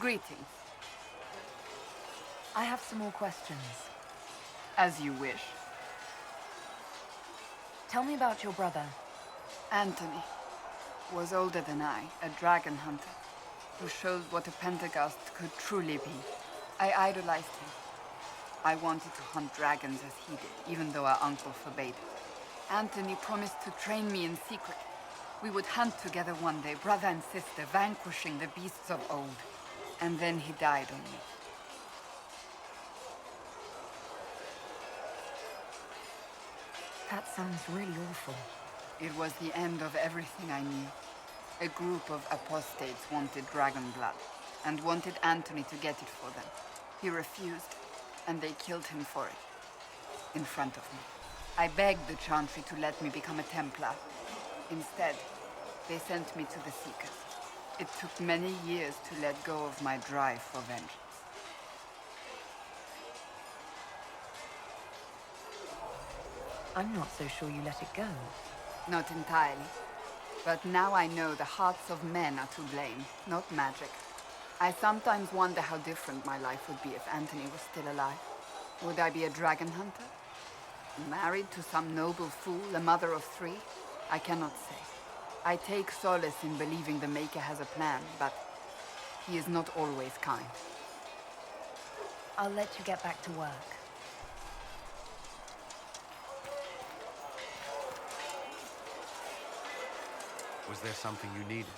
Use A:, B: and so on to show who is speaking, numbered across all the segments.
A: Greetings.
B: I have some more questions.
A: As you wish.
B: Tell me about your brother.
A: Anthony was older than I, a dragon hunter, who showed what a Pentagast could truly be. I idolized him. I wanted to hunt dragons as he did, even though our uncle forbade it. Anthony promised to train me in secret. We would hunt together one day, brother and sister, vanquishing the beasts of old. And then he died on me.
B: That sounds really awful.
A: It was the end of everything I knew. A group of apostates wanted dragon blood, and wanted Anthony to get it for them. He refused, and they killed him for it. In front of me. I begged the Chantry to let me become a Templar. Instead, they sent me to the Seekers. It took many years to let go of my drive for vengeance.
B: I'm not so sure you let it go.
A: Not entirely. But now I know the hearts of men are to blame, not magic. I sometimes wonder how different my life would be if Anthony was still alive. Would I be a dragon hunter? Married to some noble fool, a mother of 3? I cannot say. I take solace in believing the Maker has a plan, but he is not always kind.
B: I'll let you get back to work.
C: Was there something you needed?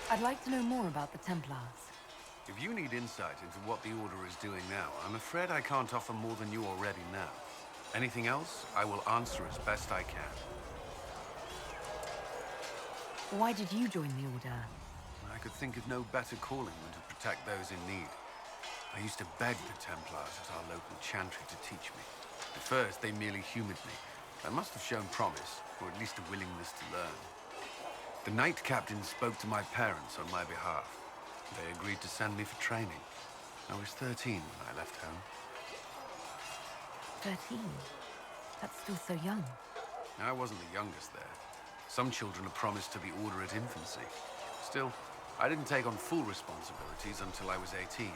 B: I'd like to know more about the Templars.
C: If you need insight into what the Order is doing now, I'm afraid I can't offer more than you already know. Anything else, I will answer as best I can.
B: Why did you join the Order?
C: I could think of no better calling than to protect those in need. I used to beg the Templars at our local chantry to teach me. At first, they merely humored me. I must have shown promise, or at least a willingness to learn. The Knight Captain spoke to my parents on my behalf. They agreed to send me for training. I was 13 when I left home.
B: 13? That's still so young.
C: I wasn't the youngest there. Some children are promised to the Order at infancy. Still, I didn't take on full responsibilities until I was 18.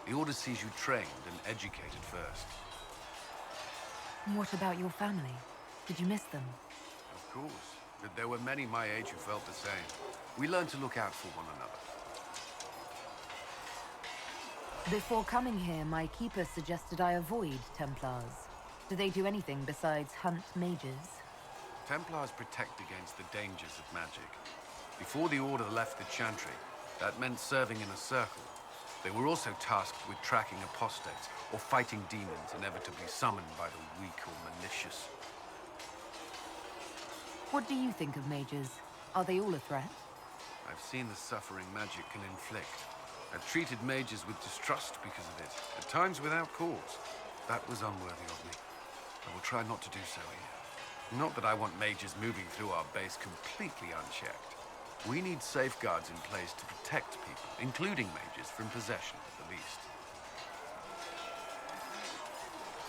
C: The Order sees you trained and educated first.
B: What about your family? Did you miss them?
C: Of course, but there were many my age who felt the same. We learned to look out for one another.
B: Before coming here, my keeper suggested I avoid Templars. Do they do anything besides hunt mages?
C: Templars protect against the dangers of magic. Before the Order left the Chantry, that meant serving in a circle. They were also tasked with tracking apostates or fighting demons inevitably summoned by the weak or malicious.
B: What do you think of mages? Are they all a threat?
C: I've seen the suffering magic can inflict. I've treated mages with distrust because of it, at times without cause. That was unworthy of me. I will try not to do so here. Not that I want mages moving through our base completely unchecked. We need safeguards in place to protect people, including mages, from possession at the least.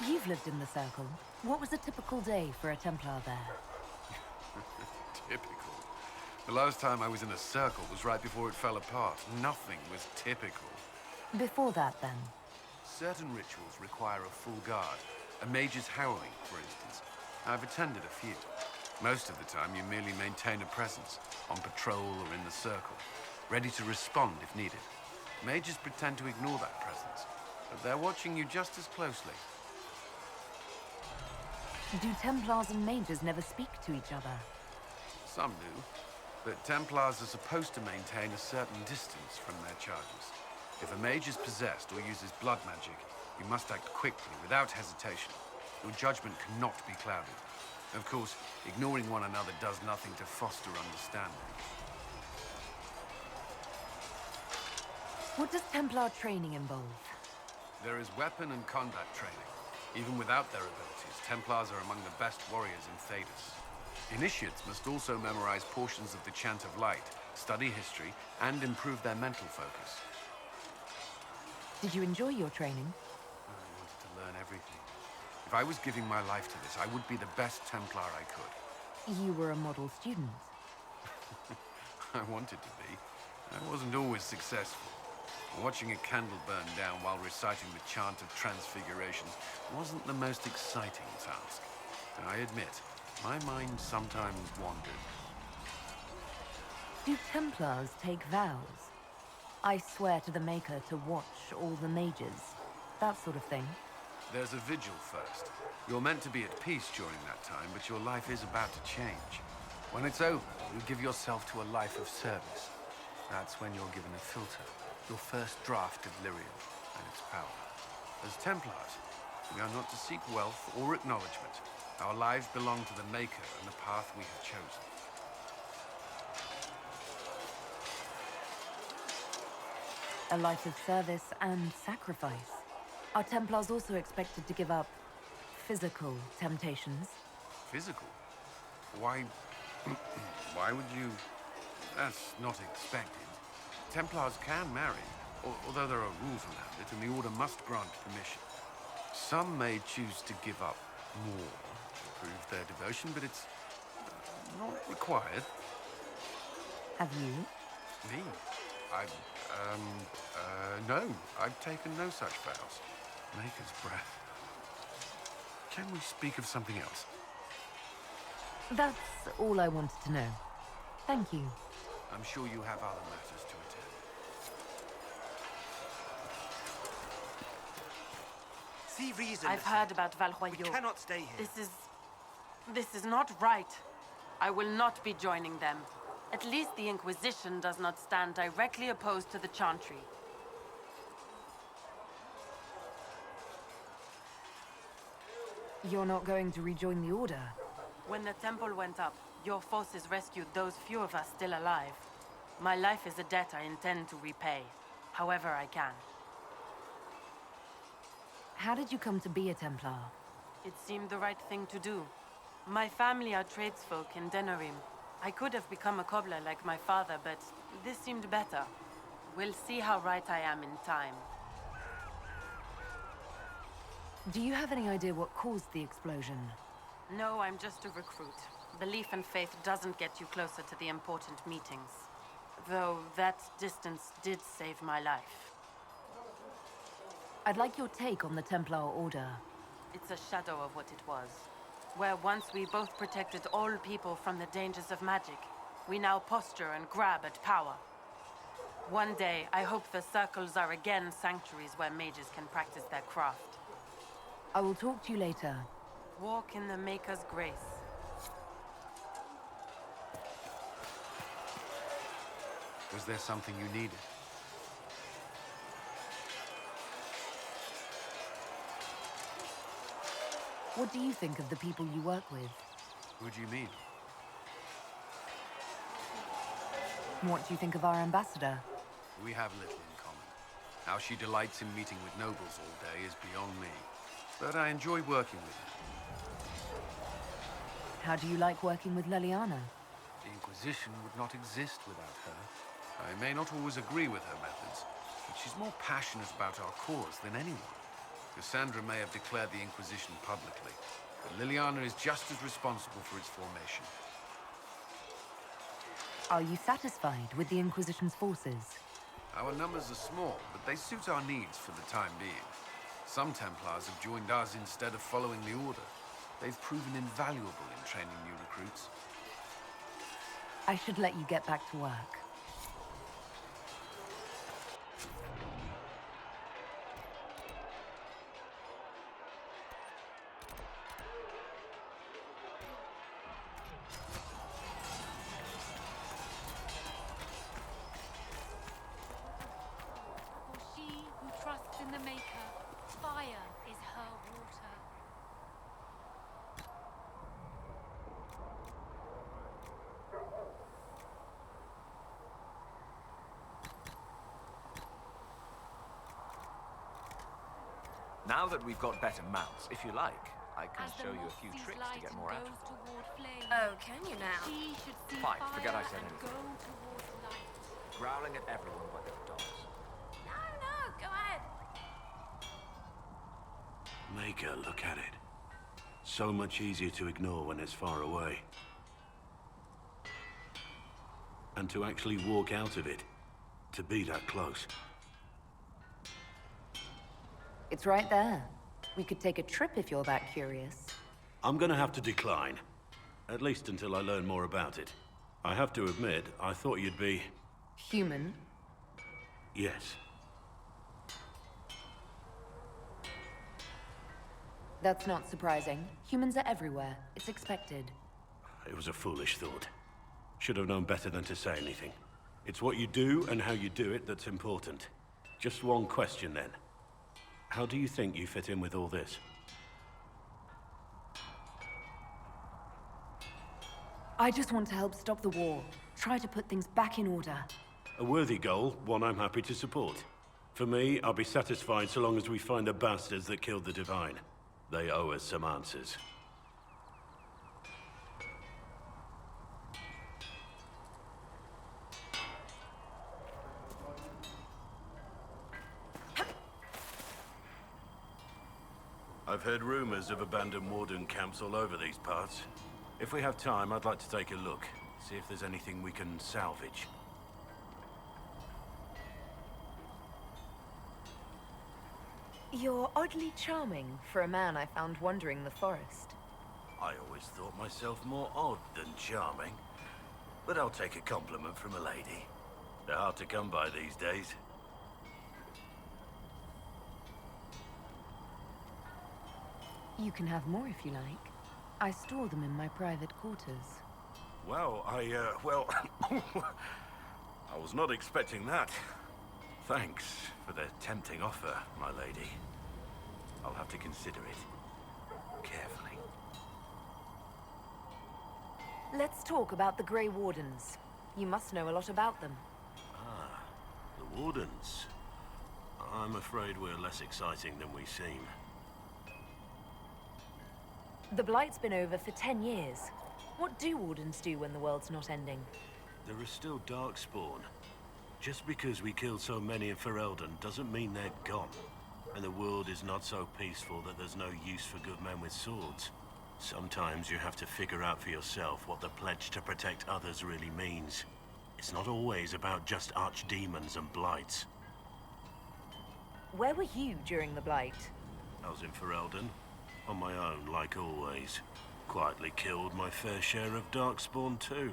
B: You've lived in the Circle. What was a typical day for a Templar there?
C: Typical. The last time I was in a circle was right before it fell apart. Nothing was typical.
B: Before that, then?
C: Certain rituals require a full guard. A mage's howling, for instance. I've attended a few. Most of the time, you merely maintain a presence, on patrol or in the circle, ready to respond if needed. Mages pretend to ignore that presence, but they're watching you just as closely.
B: Do Templars and mages never speak to each other?
C: Some do, but Templars are supposed to maintain a certain distance from their charges. If a mage is possessed or uses blood magic, you must act quickly, without hesitation. Your judgment cannot be clouded. Of course, ignoring one another does nothing to foster understanding.
B: What does Templar training involve?
C: There is weapon and combat training. Even without their abilities, Templars are among the best warriors in Thedas. Initiates must also memorize portions of the Chant of Light, study history, and improve their mental focus.
B: Did you enjoy your training?
C: I wanted to learn everything. If I was giving my life to this, I would be the best Templar I could.
B: You were a model student.
C: I wanted to be. I wasn't always successful. Watching a candle burn down while reciting the chant of transfiguration wasn't the most exciting task. I admit, my mind sometimes wandered.
B: Do Templars take vows? I swear to the Maker to watch all the mages. That sort of thing.
C: There's a vigil first. You're meant to be at peace during that time, but your life is about to change. When it's over, you give yourself to a life of service. That's when you're given a filter, your first draft of Lyrium and its power. As Templars, we are not to seek wealth or acknowledgement. Our lives belong to the Maker and the path we have chosen.
B: A life of service and sacrifice. Are Templars also expected to give up physical temptations?
C: Physical? Why... why would you... That's not expected. Templars can marry, although there are rules around it, and the Order must grant permission. Some may choose to give up more to prove their devotion, but it's not required.
B: Have you?
C: Me? No. I've taken no such vows. Maker's breath. Can we speak of something else?
B: That's all I wanted to know. Thank you.
C: I'm sure you have other matters to attend.
D: See reason.
E: I've heard about Valroyo.
D: We cannot stay here.
E: This is not right. I will not be joining them. At least the Inquisition does not stand directly opposed to the Chantry.
B: You're not going to rejoin the Order?
E: When the temple went up, your forces rescued those few of us still alive. My life is a debt I intend to repay, however I can.
B: How did you come to be a Templar?
E: It seemed the right thing to do. My family are tradesfolk in Denerim. I could have become a cobbler like my father, but this seemed better. We'll see how right I am in time.
B: Do you have any idea what caused the explosion?
E: No, I'm just a recruit. Belief and faith doesn't get you closer to the important meetings. Though that distance did save my life.
B: I'd like your take on the Templar Order.
E: It's a shadow of what it was. Where once we both protected all people from the dangers of magic, we now posture and grab at power. One day, I hope the circles are again sanctuaries where mages can practice their craft.
B: I will talk to you later.
E: Walk in the Maker's grace.
C: Was there something you needed?
B: What do you think of the people you work with?
C: Who do you mean?
B: What do you think of our ambassador?
C: We have little in common. How she delights in meeting with nobles all day is beyond me. But I enjoy working with her.
B: How do you like working with Leliana?
C: The Inquisition would not exist without her. I may not always agree with her methods, but she's more passionate about our cause than anyone. Cassandra may have declared the Inquisition publicly, but Liliana is just as responsible for its formation.
B: Are you satisfied with the Inquisition's forces?
C: Our numbers are small, but they suit our needs for the time being. Some Templars have joined us instead of following the Order. They've proven invaluable in training new recruits.
B: I should let you get back to work.
F: For she who trusts in the Maker, fire is her water.
G: Now that we've got better mounts, if you like, I can
F: As the
G: show you a
F: moth
G: few
F: sees
G: tricks
F: light
G: to get
F: and
G: more out of
F: goes
G: it.
F: toward flame,
H: Oh, can you now?
F: she should see
G: Fine,
F: fire
G: forget I said
F: and
G: anything.
F: go towards light.
G: Growling at everyone like they're dogs.
H: No, go ahead.
I: Maker, look at it. So much easier to ignore when it's far away. And to actually walk out of it. To be that close.
B: It's right there. We could take a trip if you're that curious.
I: I'm gonna have to decline. At least until I learn more about it. I have to admit, I thought you'd be...
B: Human?
I: Yes.
B: That's not surprising. Humans are everywhere. It's expected.
I: It was a foolish thought. Should have known better than to say anything. It's what you do and how you do it that's important. Just one question then. How do you think you fit in with all this?
B: I just want to help stop the war. Try to put things back in order.
I: A worthy goal, one I'm happy to support. For me, I'll be satisfied so long as we find the bastards that killed the Divine. They owe us some answers. I've heard rumors of abandoned warden camps all over these parts. If we have time, I'd like to take a look. See if there's anything we can salvage.
B: You're oddly charming for a man I found wandering the forest.
I: I always thought myself more odd than charming. But I'll take a compliment from a lady. They're hard to come by these days.
B: You can have more if you like. I store them in my private quarters.
I: Well, well... I was not expecting that. Thanks for the tempting offer, my lady. I'll have to consider it carefully.
B: Let's talk about the Grey Wardens. You must know a lot about them.
I: Ah, the Wardens. I'm afraid we're less exciting than we seem.
B: The Blight's been over for 10 years. What do Wardens do when the world's not ending?
I: There is still Darkspawn. Just because we killed so many in Ferelden doesn't mean they're gone. And the world is not so peaceful that there's no use for good men with swords. Sometimes you have to figure out for yourself what the pledge to protect others really means. It's not always about just archdemons and blights.
B: Where were you during the Blight?
I: I was in Ferelden, on my own like always. Quietly killed my fair share of Darkspawn too.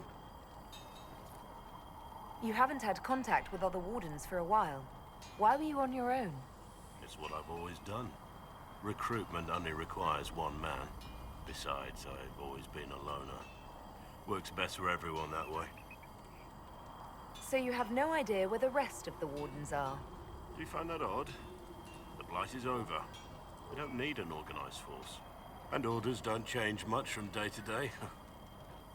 B: You haven't had contact with other Wardens for a while. Why were you on your own?
I: It's what I've always done. Recruitment only requires one man. Besides, I've always been a loner. Works best for everyone that way.
B: So you have no idea where the rest of the Wardens are?
I: Do you find that odd? The Blight is over. We don't need an organized force. And orders don't change much from day to day.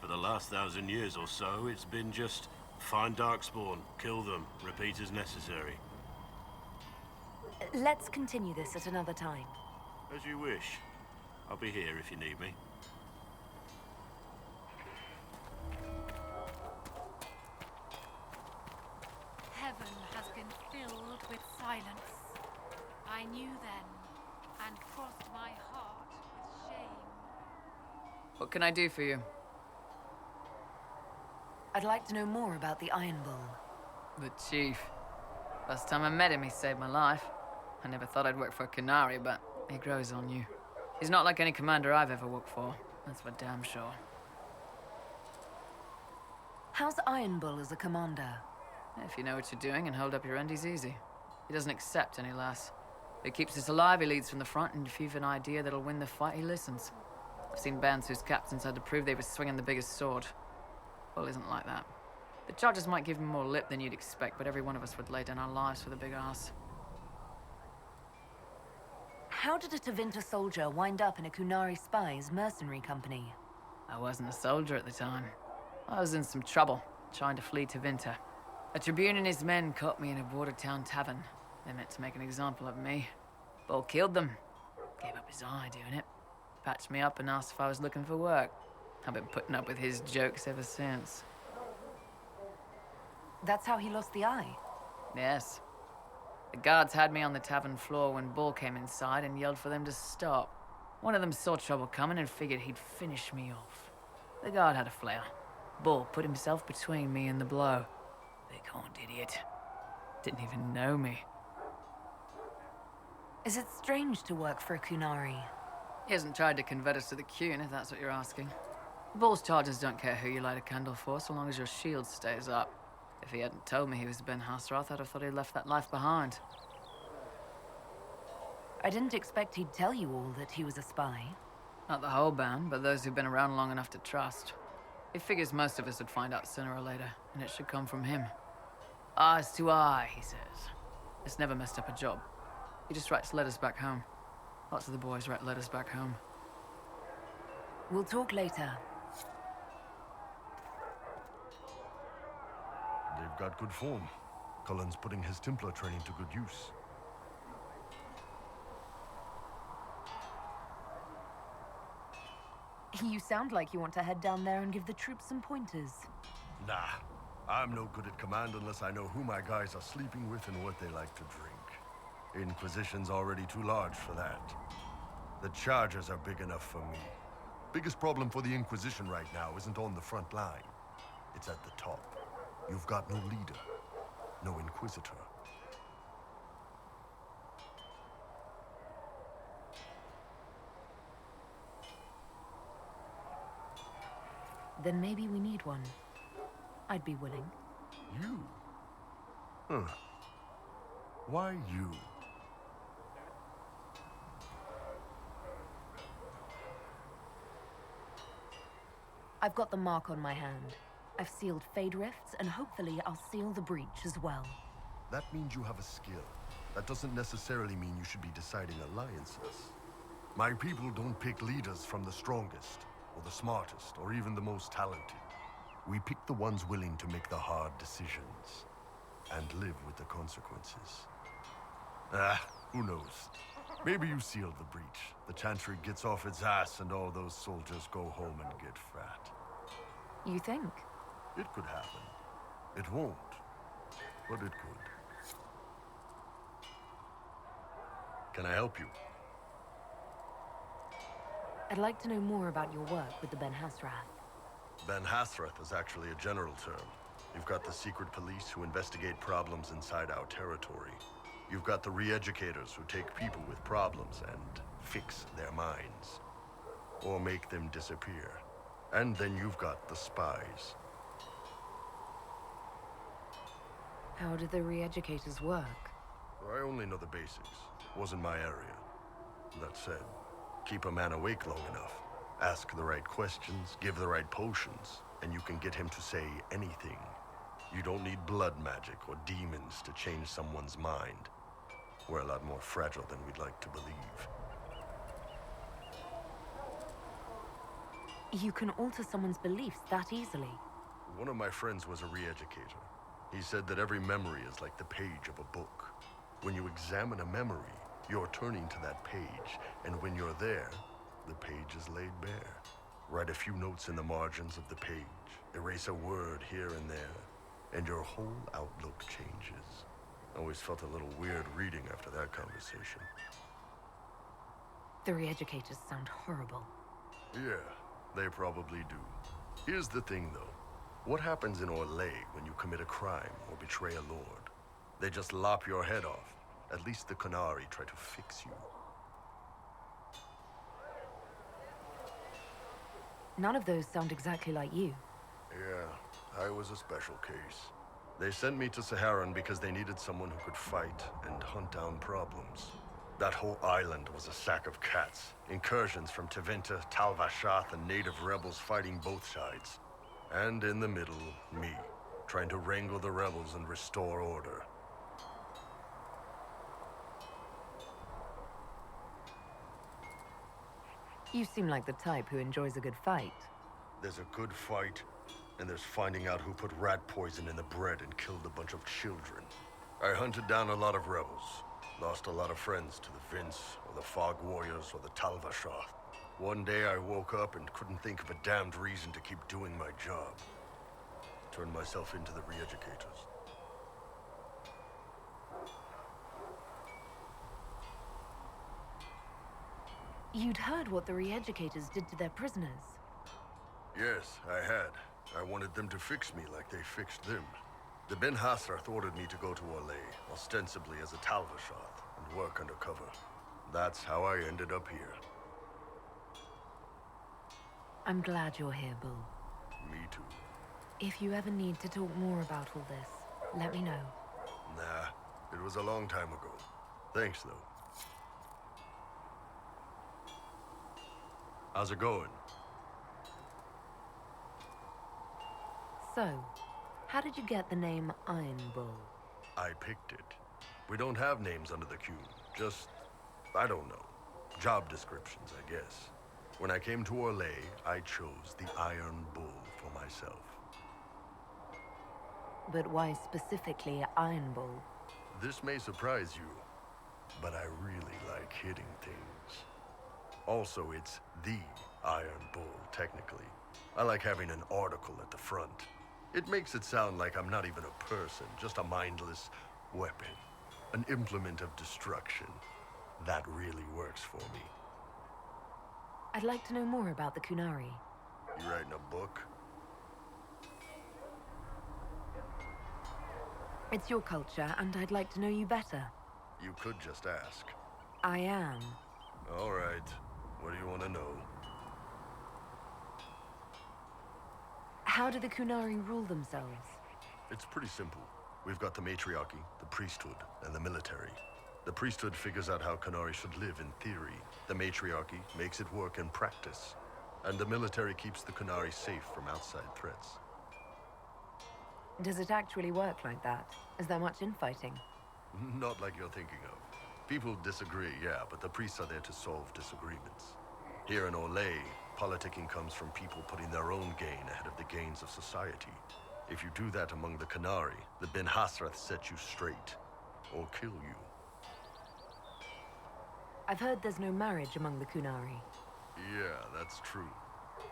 I: For the last 1,000 years or so, it's been just find Darkspawn, kill them, repeat as necessary.
B: Let's continue this at another time.
I: As you wish. I'll be here if you need me.
F: Heaven has been filled with silence. I knew then, and crossed my heart with shame.
A: What can I do for you?
B: I'd like to know more about the Iron Bull.
A: The Chief. Last time I met him, he saved my life. I never thought I'd work for a Canary, but he grows on you. He's not like any commander I've ever worked for. That's for damn sure.
B: How's Iron Bull as a commander?
A: If you know what you're doing and hold up your end, he's easy. He doesn't accept any less. He keeps us alive, he leads from the front, and if you've an idea that'll win the fight, he listens. I've seen bands whose captains had to prove they were swinging the biggest sword. Bull isn't like that. The charges might give him more lip than you'd expect, but every one of us would lay down our lives for the big ass.
B: How did a Tevinter soldier wind up in a Kunari spy's mercenary company?
A: I wasn't a soldier at the time. I was in some trouble, trying to flee to Vinter. A Tribune and his men caught me in a border town tavern. They meant to make an example of me. Bull killed them. Gave up his eye doing it. Patched me up and asked if I was looking for work. I've been putting up with his jokes ever since.
B: That's how he lost the eye?
A: Yes. The guards had me on the tavern floor when Bull came inside and yelled for them to stop. One of them saw trouble coming and figured he'd finish me off. The guard had a flare.
J: Bull put himself between me and the blow. Big-horned idiot. Didn't even know me.
B: Is it strange to work for a Kunari?
J: He hasn't tried to convert us to the Kun, if that's what you're asking. Bull's charges don't care who you light a candle for, so long as your shield stays up. If he hadn't told me he was Ben Hasrath, I'd have thought he'd left that life behind.
B: I didn't expect he'd tell you all that he was a spy.
J: Not the whole band, but those who've been around long enough to trust. He figures most of us would find out sooner or later, and it should come from him. Eyes to eye, he says. It's never messed up a job. He just writes letters back home. Lots of the boys write letters back home.
B: We'll talk later.
K: They've got good form. Cullen's putting his Templar training to good use.
B: You sound like you want to head down there and give the troops some pointers.
K: Nah, I'm no good at command unless I know who my guys are sleeping with and what they like to drink. Inquisition's already too large for that. The Chargers are big enough for me. Biggest problem for the Inquisition right now isn't on the front line. It's at the top. You've got no leader, no Inquisitor.
B: Then maybe we need one. I'd be willing.
K: You? Huh. Why you?
B: I've got the mark on my hand. I've sealed Fade Rifts, and hopefully I'll seal the breach as well.
K: That means you have a skill. That doesn't necessarily mean you should be deciding alliances. My people don't pick leaders from the strongest, or the smartest, or even the most talented. We pick the ones willing to make the hard decisions, and live with the consequences. Who knows? Maybe you sealed the breach. The Chantry gets off its ass, and all those soldiers go home and get fat.
B: You think?
K: It could happen. It won't, but it could. Can I help you?
B: I'd like to know more about your work with the Ben Hasrath.
K: Ben Hasrath is actually a general term. You've got the secret police who investigate problems inside our territory. You've got the re-educators who take people with problems and fix their minds. Or make them disappear. And then you've got the spies.
B: How do the re-educators work?
K: I only know the basics. Wasn't my area. That said, keep a man awake long enough. Ask the right questions, give the right potions, and you can get him to say anything. You don't need blood magic or demons to change someone's mind. We're a lot more fragile than we'd like to believe.
B: You can alter someone's beliefs that easily.
K: One of my friends was a re-educator. He said that every memory is like the page of a book. When you examine a memory, you're turning to that page, and when you're there, the page is laid bare. Write a few notes in the margins of the page, erase a word here and there, and your whole outlook changes. Always felt a little weird reading after that conversation.
B: The re-educators sound horrible.
K: Yeah, they probably do. Here's the thing, though. What happens in Orlais when you commit a crime or betray a lord? They just lop your head off. At least the Kunari try to fix you.
B: None of those sound exactly like you.
K: Yeah, I was a special case. They sent me to Saharan because they needed someone who could fight and hunt down problems. That whole island was a sack of cats. Incursions from Tevinter, Tal-Vashath, and native rebels fighting both sides. And in the middle, me, trying to wrangle the rebels and restore order.
B: You seem like the type who enjoys a good fight.
K: There's a good fight, and there's finding out who put rat poison in the bread and killed a bunch of children. I hunted down a lot of rebels. Lost a lot of friends to the Vince, or the Fog Warriors, or the Tal-Vashath. One day I woke up and couldn't think of a damned reason to keep doing my job. Turned myself into the re-educators.
B: You'd heard what the re-educators did to their prisoners.
K: Yes, I had. I wanted them to fix me like they fixed them. The Ben Hasrath ordered me to go to Orlais, ostensibly as a Talvashath, and work undercover. That's how I ended up here.
B: I'm glad you're here, Bull.
K: Me too.
B: If you ever need to talk more about all this, let me know.
K: Nah, it was a long time ago. Thanks, though. How's it going?
B: So, how did you get the name Iron Bull?
K: I picked it. We don't have names under the queue. Just, I don't know. Job descriptions, I guess. When I came to Orlais, I chose the Iron Bull for myself.
B: But why specifically Iron Bull?
K: This may surprise you, but I really like hitting things. Also, it's the Iron Bull, technically. I like having an article at the front. It makes it sound like I'm not even a person, just a mindless weapon. An implement of destruction. That really works for me.
B: I'd like to know more about the Kunari.
K: You writing a book?
B: It's your culture, and I'd like to know you better.
K: You could just ask.
B: I am.
K: All right. What do you want to know?
B: How do the Kunari rule themselves?
K: It's pretty simple. We've got the matriarchy, the priesthood, and the military. The priesthood figures out how Kunari should live in theory. The matriarchy makes it work in practice. And the military keeps the Kunari safe from outside threats.
B: Does it actually work like that? Is there much infighting?
K: Not like you're thinking of. People disagree, yeah, but the priests are there to solve disagreements. Here in Orlais, politicking comes from people putting their own gain ahead of the gains of society. If you do that among the Kunari, the Ben Hasrath set you straight, or kill you.
B: I've heard there's no marriage among the Kunari.
K: Yeah, that's true.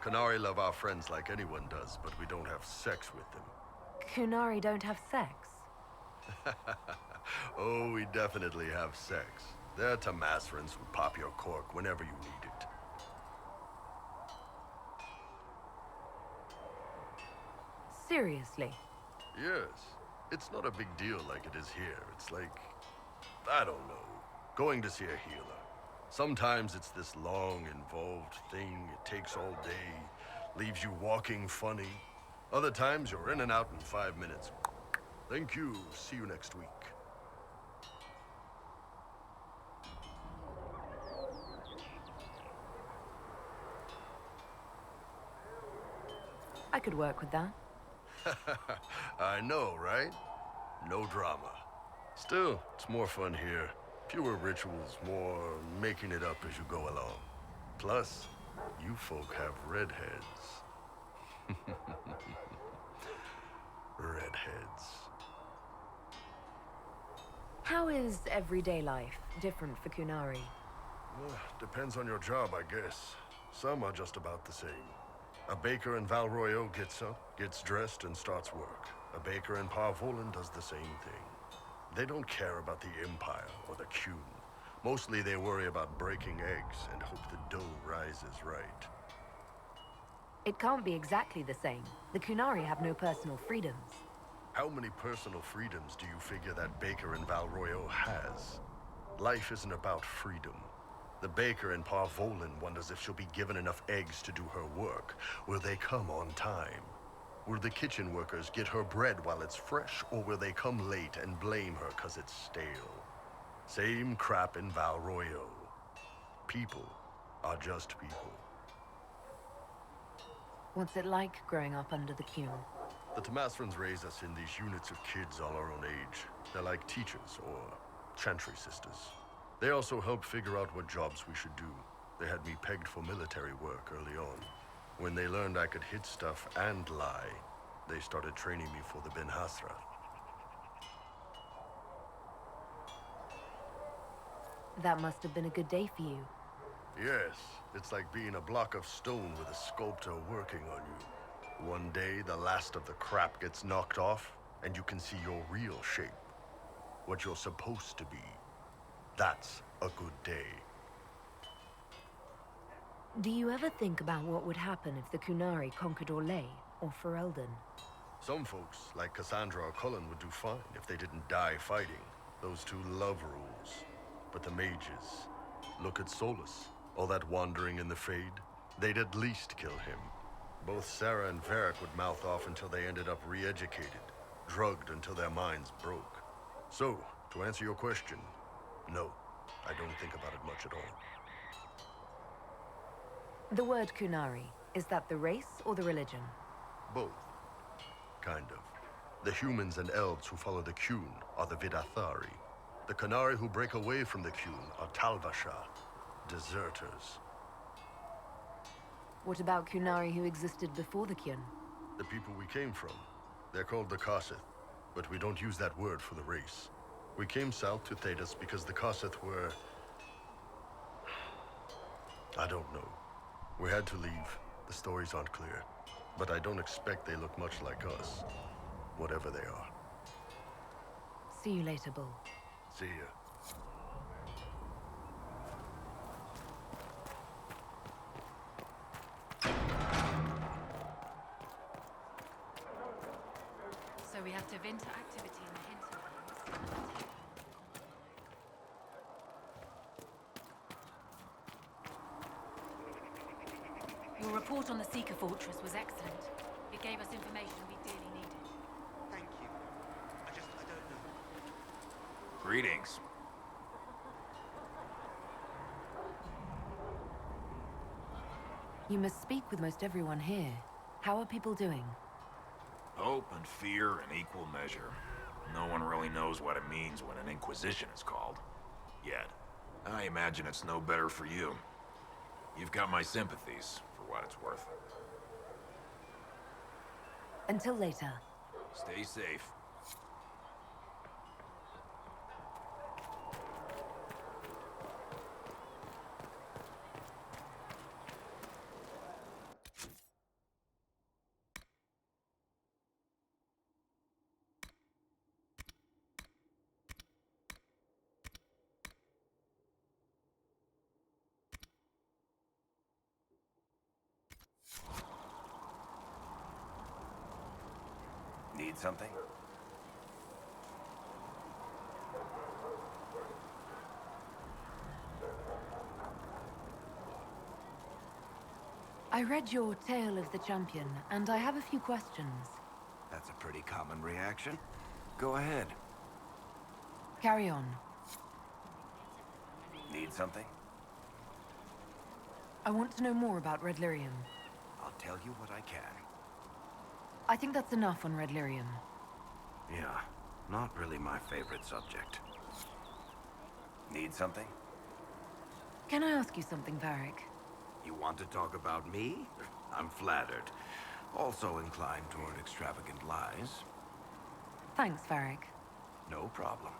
K: Kunari love our friends like anyone does, but we don't have sex with them.
B: Kunari don't have sex?
K: Oh, we definitely have sex. They're Tamasrans who pop your cork whenever you need it.
B: Seriously?
K: Yes. It's not a big deal like it is here. It's like, I don't know, going to see a healer. Sometimes it's this long, involved thing. It takes all day, leaves you walking funny. Other times you're in and out in 5 minutes. Thank you. See you next week.
B: I could work with that.
K: I know, right? No drama. Still, it's more fun here. Fewer rituals, more making it up as you go along. Plus, you folk have redheads. Redheads.
B: How is everyday life different for Kunari?
K: Depends on your job, I guess. Some are just about the same. A baker in Valroyo gets up, gets dressed, and starts work. A baker in Parvolan does the same thing. They don't care about the Empire or the Qun. Mostly they worry about breaking eggs and hope the dough rises right.
B: It can't be exactly the same. The Kunari have no personal freedoms.
K: How many personal freedoms do you figure that baker in Valroyo has? Life isn't about freedom. The baker in Parvolan wonders if she'll be given enough eggs to do her work. Will they come on time? Will the kitchen workers get her bread while it's fresh, or will they come late and blame her 'cause it's stale? Same crap in Valroyo. People are just people.
B: What's it like growing up under the Qun?
K: The Tamasrans raise us in these units of kids all our own age. They're like teachers or chantry sisters. They also help figure out what jobs we should do. They had me pegged for military work early on. When they learned I could hit stuff and lie, they started training me for the Ben Hasrath.
B: That must have been a good day for you.
K: Yes, it's like being a block of stone with a sculptor working on you. One day, the last of the crap gets knocked off, and you can see your real shape. What you're supposed to be. That's a good day.
B: Do you ever think about what would happen if the Kunari conquered Orlais? or Ferelden?
K: Some folks, like Cassandra or Cullen, would do fine if they didn't die fighting. Those two love rules. But the mages, look at Solus. All that wandering in the Fade, they'd at least kill him. Both Sarah and Varric would mouth off until they ended up re-educated, drugged until their minds broke. So, to answer your question, no, I don't think about it much at all.
B: The word Kunari, is that the race or the religion?
K: Both. Kind of. The humans and elves who follow the Qun are the Vidathari. The Kunari who break away from the Qun are Talvasha, deserters.
B: What about Kunari who existed before the Qun?
K: The people we came from. They're called the Kossith, but we don't use that word for the race. We came south to Thedas because the Kossith were... I don't know. We had to leave. The stories aren't clear. But I don't expect they look much like us. Whatever they are.
B: See you later, Bull.
K: See ya.
F: So we have Tevinter activity in the hinterlands. Your report on the Seeker Fortress was excellent. It gave us information we dearly needed.
D: Thank you. I don't know.
G: Greetings.
B: You must speak with most everyone here. How are people doing?
L: Hope and fear in equal measure. No one really knows what it means when an Inquisition is called. Yet. I imagine it's no better for you. You've got my sympathies, for what it's worth.
B: Until later.
L: Stay safe. Need something?
B: I read your Tale of the Champion, and I have a few questions.
L: That's a pretty common reaction. Go ahead.
B: Carry on.
L: Need something?
B: I want to know more about Red Lyrium.
L: I'll tell you what I can.
B: I think that's enough on Red Lyrium.
L: Yeah, not really my favorite subject. Need something?
B: Can I ask you something, Varric?
L: You want to talk about me? I'm flattered. Also inclined toward extravagant lies.
B: Thanks, Varric.
L: No problem.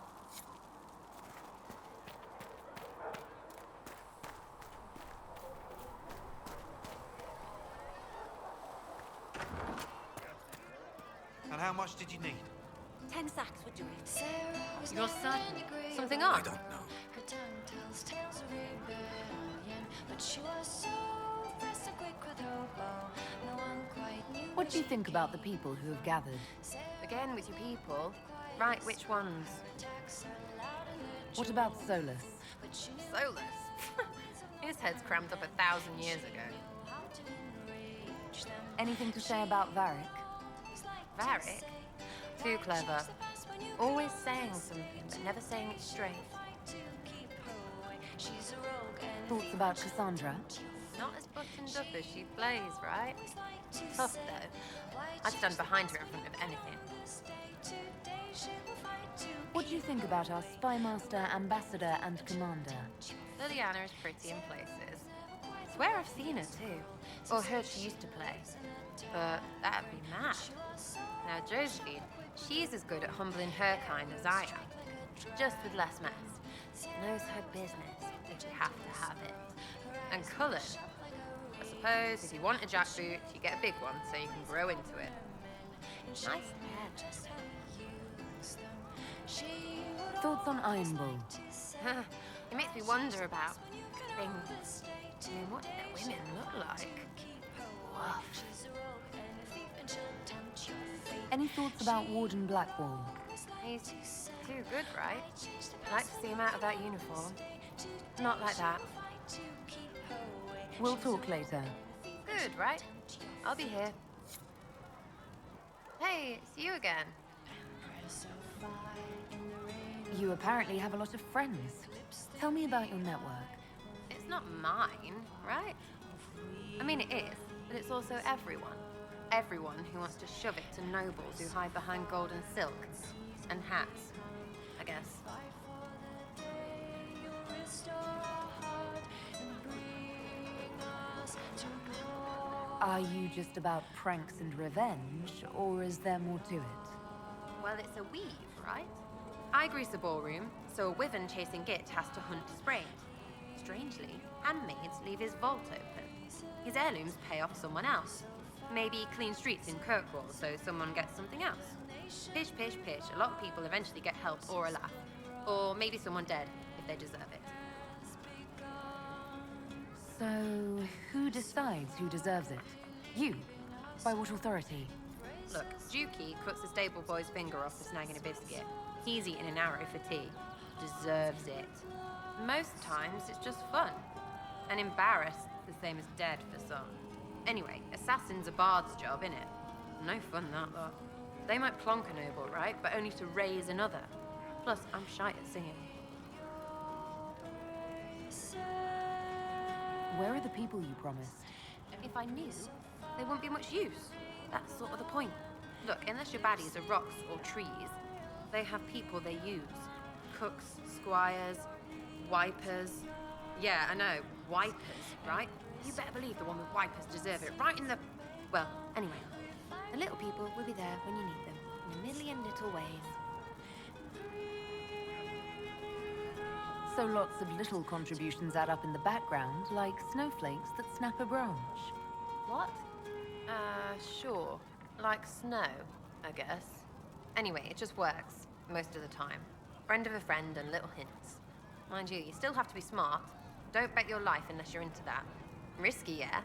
D: And how much did you need?
H: 10 sacks would do it.
F: You're certain?
H: Something
L: I
H: up?
L: don't know.
B: What do you think about the people who have gathered?
H: Again with your people. Right, which ones?
B: What about Solus?
H: Solus? His head's crammed up 1,000 years ago.
B: Anything to say about Varric?
H: Varric? Too clever. Always saying something, but never saying it straight.
B: Thoughts about Cassandra?
H: Not as buttoned up as she plays, right? Tough, though. I'd stand behind her in front of anything.
B: What do you think about our Spymaster, Ambassador, and Commander?
H: Liliana is pretty in places. Swear I've seen her, too. Or heard she used to play. But that'd be mad. Now, Josephine, she's as good at humbling her kind as I am. Just with less mess. Knows her business, if you have to have it. And Cullen, I suppose if you want a jackboot, you get a big one so you can grow into it. Nice head.
B: Thoughts on Iron Bull?
H: It makes me wonder about things. I mean, what do the women look like? Woof.
B: Any thoughts about Warden Blackwall?
H: He's too good, right? I'd like to see him out of that uniform. Not like that.
B: We'll talk later.
H: Good, right? I'll be here. Hey, it's you again.
B: You apparently have a lot of friends. Tell me about your network.
H: It's not mine, right? I mean, it is, but it's also everyone. Everyone who wants to shove it to nobles who hide behind gold and silk. And hats, I guess.
B: Are you just about pranks and revenge, or is there more to it?
H: Well, it's a weave, right? I grease a ballroom, so a wyvern chasing Git has to hunt Sprained. Strangely, handmaids leave his vault open. His heirlooms pay off someone else. Maybe clean streets in Kirkwall so someone gets something else. Pish, pish, pish. A lot of people eventually get help or a laugh. Or maybe someone dead, if they deserve it.
B: So, who decides who deserves it? You? By what authority?
H: Look, Dukey cuts a stable boy's finger off for snagging a biscuit. He's eating an arrow for tea. Deserves it. Most times, it's just fun. And embarrassed, the same as dead for some. Anyway, assassin's a bard's job, innit? No fun, that lot. They might plonk a noble, right? But only to raise another. Plus, I'm shy at singing.
B: Where are the people you promised?
H: If I knew, they wouldn't be much use. That's sort of the point. Look, unless your baddies are rocks or trees, they have people they use. Cooks, squires, wipers. Yeah, I know, wipers, right? You better believe the one with wipers deserve it, right in the... Well, anyway, the little people will be there when you need them, in a million little ways.
B: So lots of little contributions add up in the background, like snowflakes that snap a branch.
H: What? Sure. Like snow, I guess. Anyway, it just works, most of the time. Friend of a friend and little hints. Mind you, you still have to be smart. Don't bet your life unless you're into that. Risky, yeah?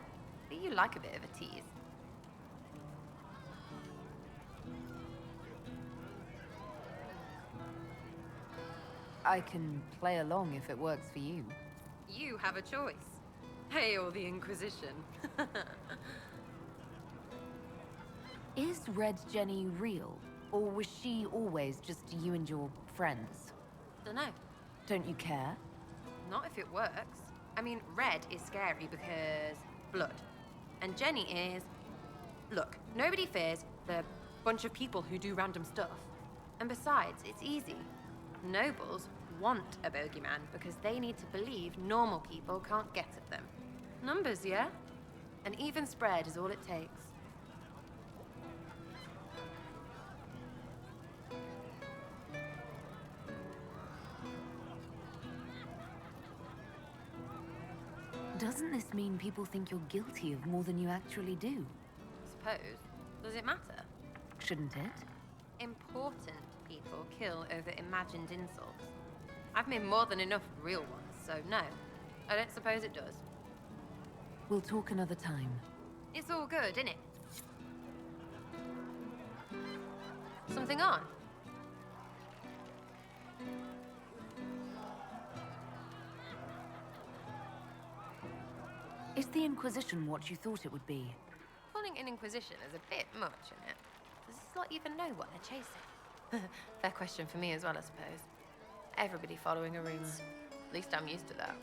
H: But you like a bit of a tease.
B: I can play along if it works for you.
H: You have a choice. Hail the Inquisition.
B: Is Red Jenny real? Or was she always just you and your friends?
H: Dunno.
B: Don't you care?
H: Not if it works. I mean, Red is scary because blood. And Jenny is... Look, nobody fears the bunch of people who do random stuff. And besides, it's easy. Nobles want a bogeyman because they need to believe normal people can't get at them. Numbers, yeah? An even spread is all it takes.
B: Doesn't this mean people think you're guilty of more than you actually do?
H: Suppose. Does it matter?
B: Shouldn't it?
H: Important people kill over imagined insults. I've made more than enough real ones, so no. I don't suppose it does.
B: We'll talk another time.
H: It's all good, innit? Something on?
B: Is the Inquisition what you thought it would be?
H: Calling an Inquisition is a bit much, innit? Does this lot even know what they're chasing? Fair question for me as well, I suppose. Everybody following a rumor. At least I'm used to that.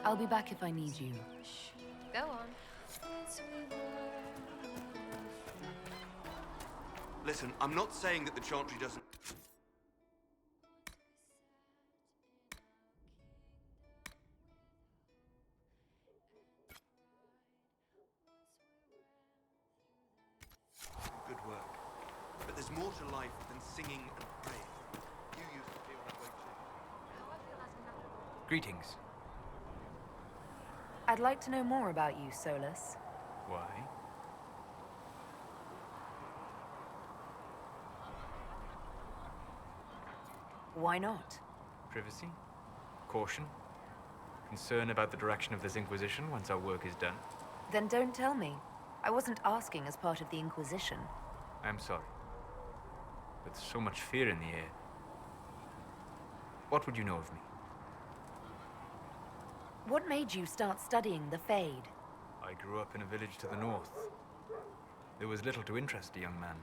B: I'll be back if I need you.
H: Go on.
D: Listen, I'm not saying that the Chantry doesn't... Good work. But there's more to life than singing and praying. You used to feel that way too.
M: Greetings.
B: I'd like to know more about you, Solus.
M: Why?
B: Why not?
M: Privacy? Caution? Concern about the direction of this Inquisition once our work is done?
B: Then don't tell me. I wasn't asking as part of the Inquisition.
M: I'm sorry. With so much fear in the air. What would you know of me?
B: What made you start studying the Fade?
M: I grew up in a village to the north. There was little to interest a young man,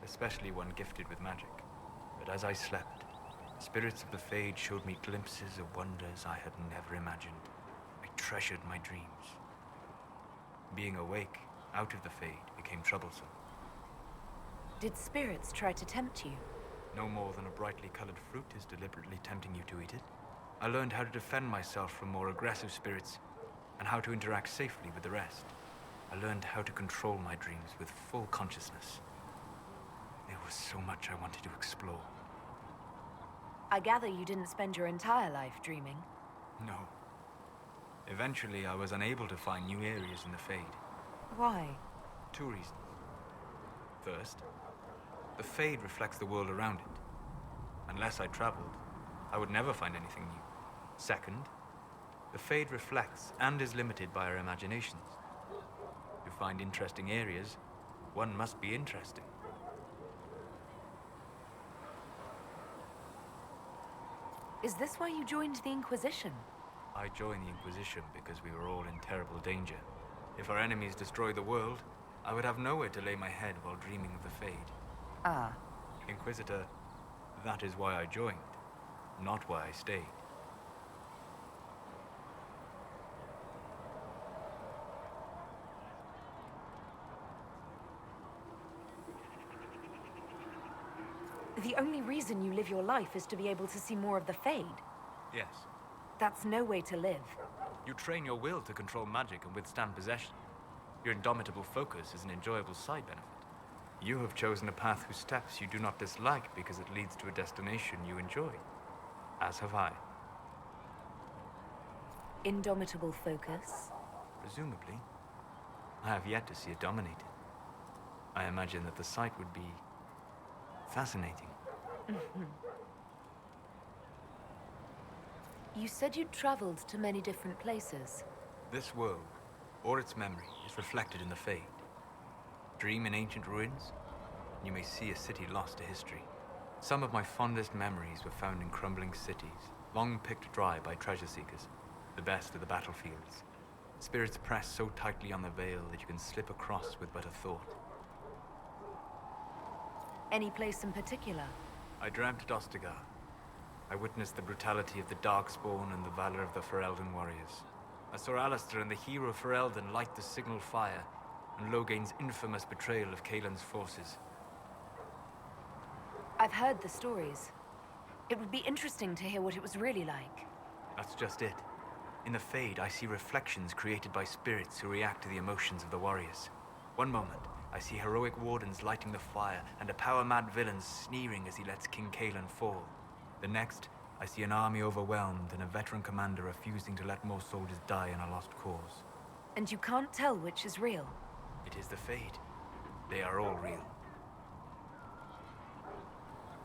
M: especially one gifted with magic. But as I slept, spirits of the Fade showed me glimpses of wonders I had never imagined. I treasured my dreams. Being awake, out of the Fade, became troublesome.
B: Did spirits try to tempt you?
M: No more than a brightly colored fruit is deliberately tempting you to eat it. I learned how to defend myself from more aggressive spirits, and how to interact safely with the rest. I learned how to control my dreams with full consciousness. There was so much I wanted to explore.
B: I gather you didn't spend your entire life dreaming.
M: No. Eventually, I was unable to find new areas in the Fade.
B: Why?
M: 2 reasons. First, the Fade reflects the world around it. Unless I traveled, I would never find anything new. Second, the Fade reflects and is limited by our imaginations. To find interesting areas, one must be interesting.
B: Is this why you joined the Inquisition?
M: I joined the Inquisition because we were all in terrible danger. If our enemies destroyed the world, I would have nowhere to lay my head while dreaming of the Fade.
B: Ah.
M: Inquisitor, that is why I joined, not why I stayed.
B: The only reason you live your life is to be able to see more of the Fade.
M: Yes.
B: That's no way to live.
M: You train your will to control magic and withstand possession. Your indomitable focus is an enjoyable side benefit. You have chosen a path whose steps you do not dislike because it leads to a destination you enjoy. As have I.
B: Indomitable focus?
M: Presumably. I have yet to see it dominated. I imagine that the sight would be fascinating.
B: You said you'd traveled to many different places.
M: This world, or its memory, is reflected in the Fade. Dream in ancient ruins, and you may see a city lost to history. Some of my fondest memories were found in crumbling cities, long picked dry by treasure seekers, the best of the battlefields. Spirits press so tightly on the veil that you can slip across with but a thought.
B: Any place in particular?
M: I dreamt at Ostagar. I witnessed the brutality of the Darkspawn and the valor of the Ferelden warriors. I saw Alistair and the hero Ferelden light the signal fire, and Logain's infamous betrayal of Kaelin's forces.
B: I've heard the stories. It would be interesting to hear what it was really like.
M: That's just it. In the Fade, I see reflections created by spirits who react to the emotions of the warriors. One moment, I see heroic wardens lighting the fire, and a power-mad villain sneering as he lets King Kaelin fall. The next, I see an army overwhelmed and a veteran commander refusing to let more soldiers die in a lost cause.
B: And you can't tell which is real?
M: It is the Fade. They are all real.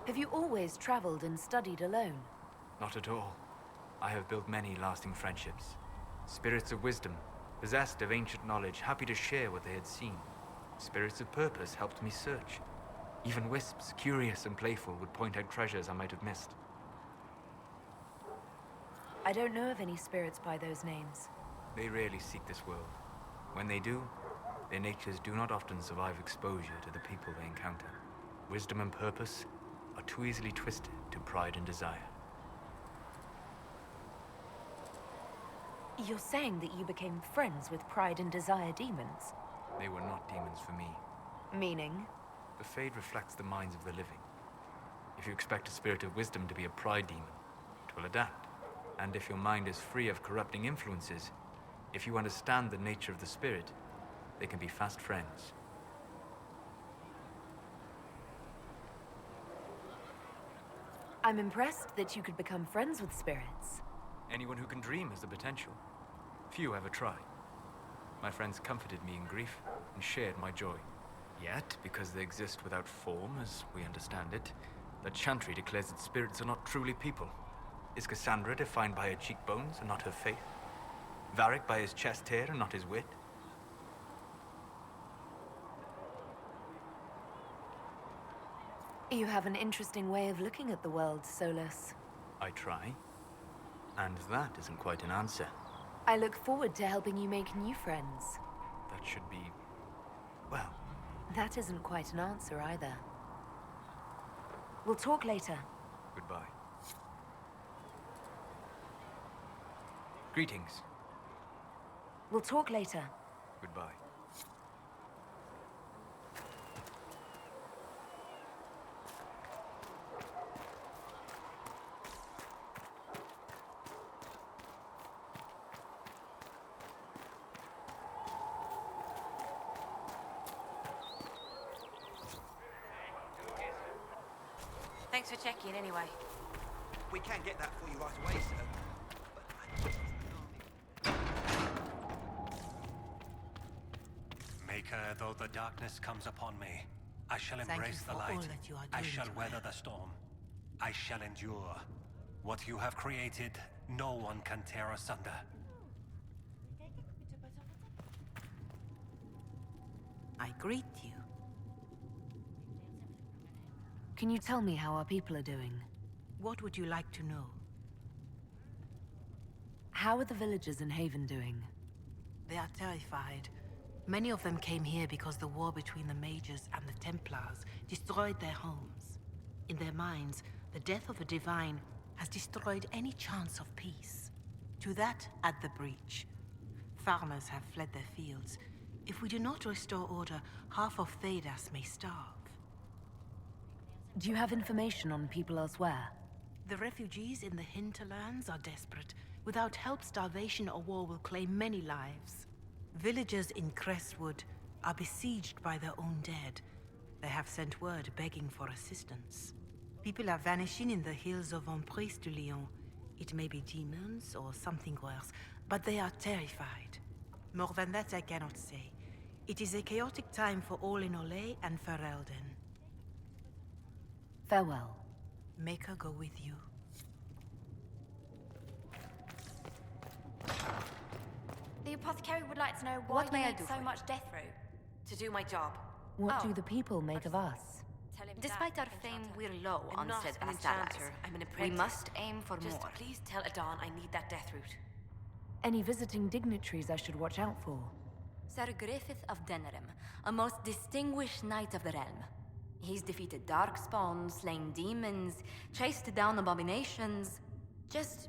B: Have you always traveled and studied alone?
M: Not at all. I have built many lasting friendships. Spirits of wisdom, possessed of ancient knowledge, happy to share what they had seen. Spirits of purpose helped me search. Even wisps, curious and playful, would point out treasures I might have missed.
B: I don't know of any spirits by those names.
M: They rarely seek this world. When they do, their natures do not often survive exposure to the people they encounter. Wisdom and purpose are too easily twisted to pride and desire.
B: You're saying that you became friends with Pride and Desire demons?
M: They were not demons for me.
B: Meaning?
M: The Fade reflects the minds of the living. If you expect a spirit of wisdom to be a pride demon, it will adapt. And if your mind is free of corrupting influences, if you understand the nature of the spirit, they can be fast friends.
B: I'm impressed that you could become friends with spirits.
M: Anyone who can dream has the potential. Few ever try. My friends comforted me in grief and shared my joy. Yet, because they exist without form, as we understand it, the Chantry declares that spirits are not truly people. Is Cassandra defined by her cheekbones and not her faith? Varric by his chest hair and not his wit?
B: You have an interesting way of looking at the world, Solus.
M: I try. And that isn't quite an answer.
B: I look forward to helping you make new friends.
M: That should be... well...
B: That isn't quite an answer either. We'll talk later.
M: Goodbye. Greetings.
B: We'll talk later.
M: Goodbye.
E: Thanks for checking anyway.
D: We can get that for you right away, sir.
N: Maker, though the darkness comes upon me, I shall embrace the light. I shall weather the storm. I shall endure. What you have created, no one can tear asunder.
O: I greet you.
B: Can you tell me how our people are doing?
O: What would you like to know?
B: How are the villagers in Haven doing?
O: They are terrified. Many of them came here because the war between the Mages and the Templars destroyed their homes. In their minds, the death of a divine has destroyed any chance of peace. To that, add the breach. Farmers have fled their fields. If we do not restore order, half of Thedas may starve.
B: Do you have information on people elsewhere?
O: The refugees in the hinterlands are desperate. Without help, starvation or war will claim many lives. Villagers in Crestwood are besieged by their own dead. They have sent word begging for assistance. People are vanishing in the hills of Emprise de Lyon. It may be demons or something worse, but they are terrified. More than that I cannot say. It is a chaotic time for all in Olay and Ferelden.
B: Farewell.
O: Make her go with you.
P: The apothecary would like to know why you need so much death row.
Q: To do my job.
B: What do the people make of us?
Q: Despite our fame, we're low on steadfast allies.
P: I'm an
Q: We
P: apprentice.
Q: must aim for
P: Just
Q: more.
P: please tell Adon I need that death root.
B: Any visiting dignitaries I should watch out for?
P: Sir Griffith of Denerim, a most distinguished knight of the realm. He's defeated darkspawn, slain demons, chased down abominations. Just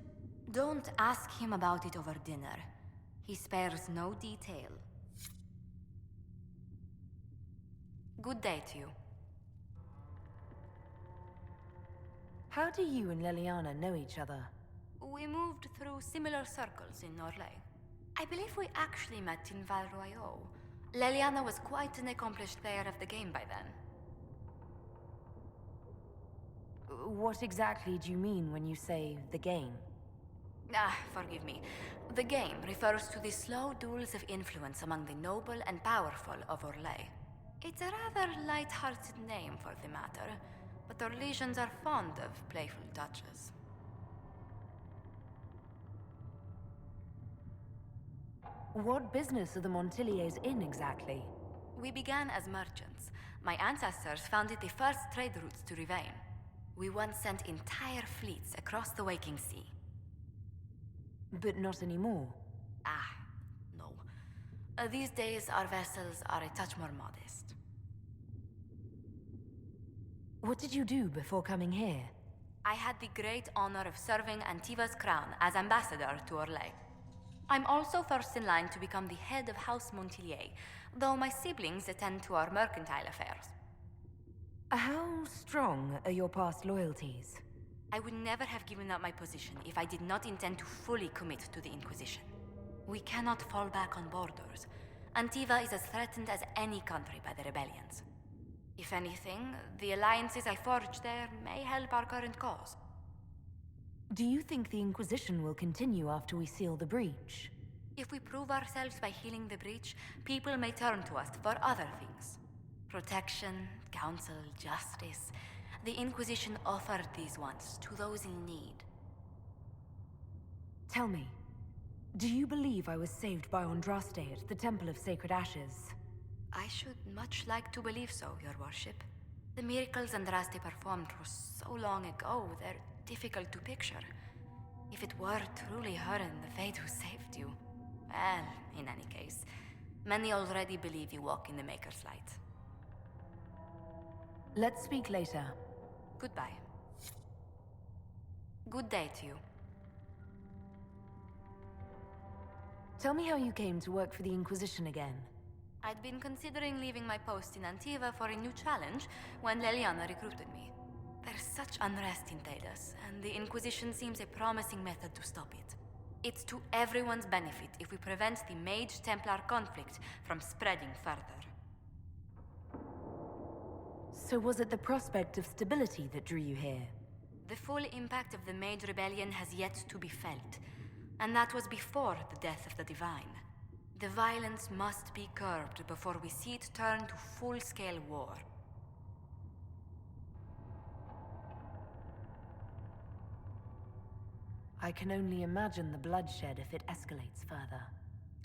P: don't ask him about it over dinner. He spares no detail. Good day to you.
B: How do you and Leliana know each other?
P: We moved through similar circles in Norlay. I believe we actually met in Val Royaux. Leliana was quite an accomplished player of the game by then.
B: What exactly do you mean when you say the game?
P: Forgive me. The game refers to the slow duels of influence among the noble and powerful of Orlais. It's a rather light-hearted name for the matter, but Orlesians are fond of playful touches.
B: What business are the Montiliers in exactly?
P: We began as merchants. My ancestors founded the first trade routes to Rivain. We once sent entire fleets across the Waking Sea.
B: But not anymore.
P: No. These days, our vessels are a touch more modest.
B: What did you do before coming here?
P: I had the great honor of serving Antiva's crown as ambassador to Orlais. I'm also first in line to become the head of House Montilier, though my siblings attend to our mercantile affairs.
B: How strong are your past loyalties?
P: I would never have given up my position if I did not intend to fully commit to the Inquisition. We cannot fall back on borders. Antiva is as threatened as any country by the rebellions. If anything, the alliances I forged there may help our current cause.
B: Do you think the Inquisition will continue after we seal the breach?
P: If we prove ourselves by healing the breach, people may turn to us for other things. Protection, counsel, justice. The Inquisition offered these once to those in need.
B: Tell me, do you believe I was saved by Andraste at the Temple of Sacred Ashes?
P: I should much like to believe so, Your Worship. The miracles Andraste performed were so long ago, they're difficult to picture. If it were truly her and the Fate who saved you, well, in any case, many already believe you walk in the Maker's light.
B: Let's speak later.
P: Goodbye. Good day to you.
B: Tell me how you came to work for the Inquisition again.
P: I'd been considering leaving my post in Antiva for a new challenge when Leliana recruited me. There's such unrest in Talos, and the Inquisition seems a promising method to stop it. It's to everyone's benefit if we prevent the Mage-Templar conflict from spreading further.
B: So was it the prospect of stability that drew you here?
P: The full impact of the Mage Rebellion has yet to be felt, and that was before the death of the Divine. The violence must be curbed before we see it turn to full-scale war.
B: I can only imagine the bloodshed if it escalates further.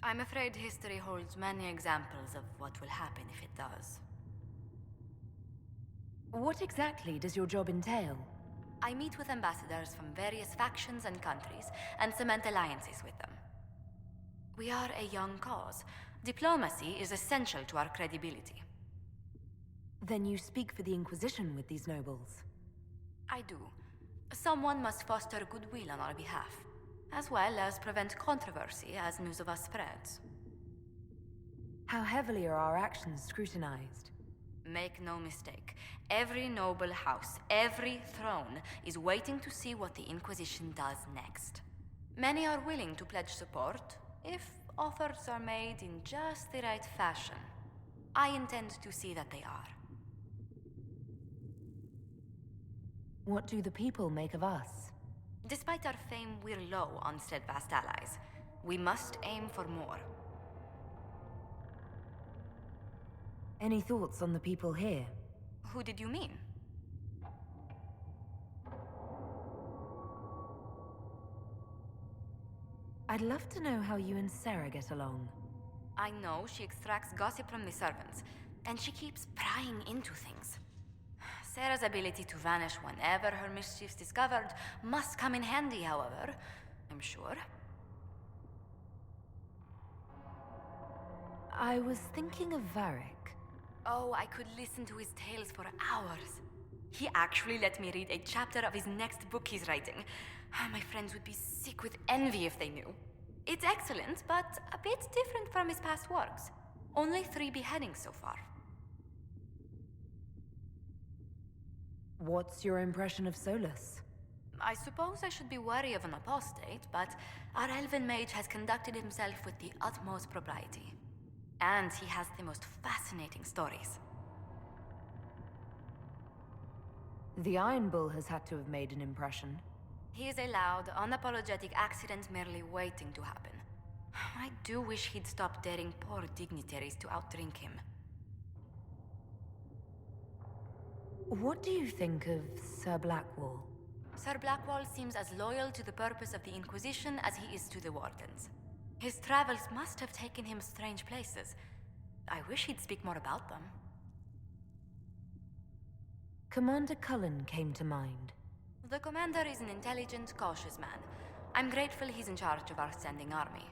P: I'm afraid history holds many examples of what will happen if it does.
B: What exactly does your job entail?
P: I meet with ambassadors from various factions and countries and cement alliances with them. We are a young cause. Diplomacy is essential to our credibility.
B: Then you speak for the Inquisition with these nobles?
P: I do. Someone must foster goodwill on our behalf, as well as prevent controversy as news of us spreads.
B: How heavily are our actions scrutinized?
P: Make no mistake, every noble house, every throne is waiting to see what the Inquisition does next. Many are willing to pledge support, if offers are made in just the right fashion. I intend to see that they are.
B: What do the people make of us?
P: Despite our fame, we're low on steadfast allies. We must aim for more.
B: Any thoughts on the people here?
P: Who did you mean?
B: I'd love to know how you and Sarah get along.
P: I know she extracts gossip from the servants, and she keeps prying into things. Sarah's ability to vanish whenever her mischief's discovered must come in handy, however, I'm sure.
B: I was thinking of Varric.
P: Oh, I could listen to his tales for hours. He actually let me read a chapter of his next book he's writing. My friends would be sick with envy if they knew. It's excellent, but a bit different from his past works. Only 3 beheadings so far.
B: What's your impression of Solus?
P: I suppose I should be wary of an apostate, but our elven mage has conducted himself with the utmost propriety. And he has the most fascinating stories.
B: The Iron Bull has had to have made an impression.
P: He is a loud, unapologetic accident merely waiting to happen. I do wish he'd stop daring poor dignitaries to outdrink him.
B: What do you think of Sir Blackwall?
P: Sir Blackwall seems as loyal to the purpose of the Inquisition as he is to the Wardens. His travels must have taken him strange places. I wish he'd speak more about them.
B: Commander Cullen came to mind.
P: The commander is an intelligent, cautious man. I'm grateful he's in charge of our standing army.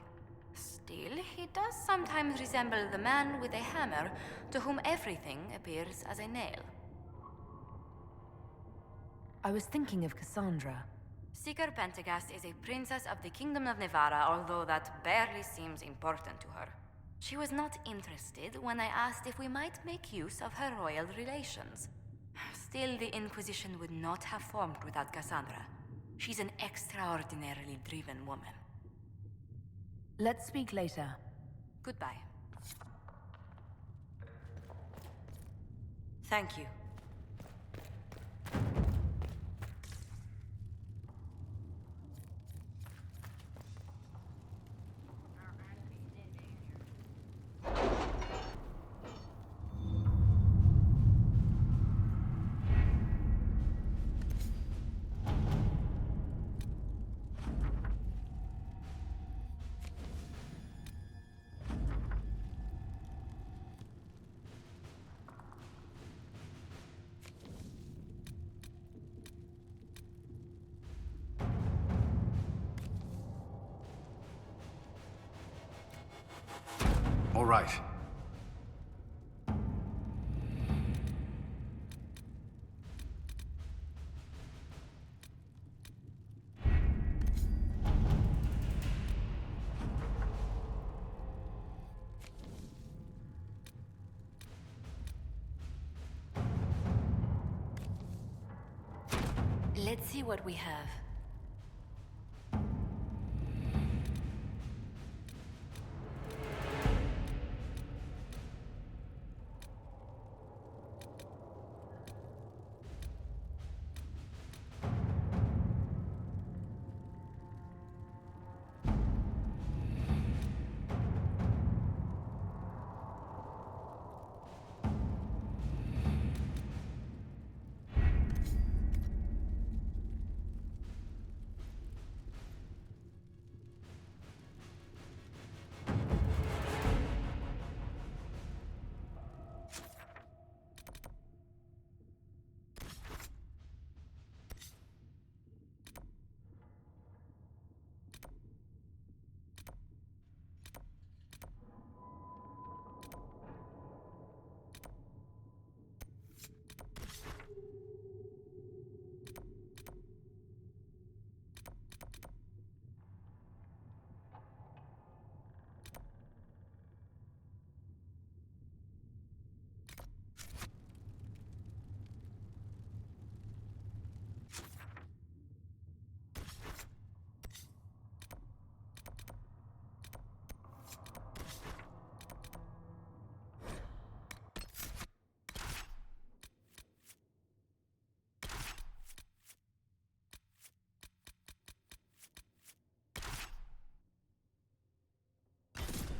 P: Still, he does sometimes resemble the man with a hammer to whom everything appears as a nail.
B: I was thinking of Cassandra.
P: Seeker Pentagast is a princess of the Kingdom of Nevarra, although that barely seems important to her. She was not interested when I asked if we might make use of her royal relations. Still, the Inquisition would not have formed without Cassandra. She's an extraordinarily driven woman.
B: Let's speak later.
P: Goodbye.
E: Thank you.
C: All right.
P: Let's see what we have.